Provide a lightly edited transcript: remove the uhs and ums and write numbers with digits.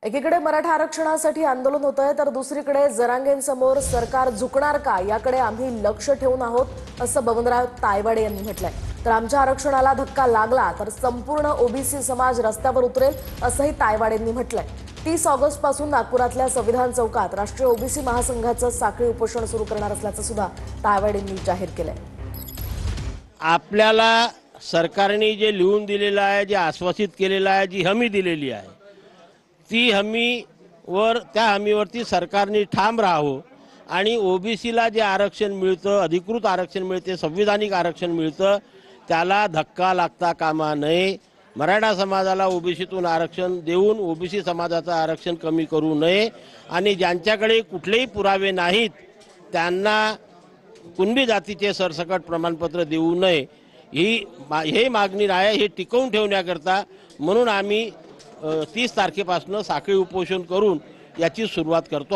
एकीकडे मराठा आरक्षणासाठी आंदोलन होतंय तर दुसरीकडे जरांगेंसमोर सरकार झुकणार का याकडे आम्ही लक्ष ठेवून आहोत असं बबनराव तायवाडे यांनी म्हटलंय। तर आमच्या आरक्षणाला धक्का लागला तर संपूर्ण ओबीसी समाज रस्त्यावर उतरेल असंही तायवाडेंनी म्हटलंय। 30 ऑगस्ट पासून नागपुरातल्या संविधान चौकात राष्ट्रीय ओबीसी महासंघाचं साखळी उपोषण सुरू करणार असल्याचं सुद्धा तायवाडेंनी जाहीर केलंय। आपल्याला सरकारने जे लिहून दिलेलं आहे, जे आश्वासित केलेलं आहे, जी हमी दिलेली आहे ती हमीवर त्या हमीवरती सरकारने ठाम राहावं आणि ओबीसीला जे आरक्षण मिळतं, अधिकृत आरक्षण मिळते, संविधानिक आरक्षण मिळतं, त्याला धक्का लागता कामा नये। मराठा समाजाला ओबीसीतून आरक्षण देऊन ओबीसी समाजाचं आरक्षण कमी करू नये आणि ज्यांच्याकडे कुठलेही पुरावे नाहीत त्यांना कुणबी जातीचे सरसकट प्रमाणपत्र देऊ नये ही मागणी आहे। हे टिकवून ठेवण्याकरता म्हणून आम्ही 30 तारखेपासून साखळी उपोषण करून याची सुरुवात करतो।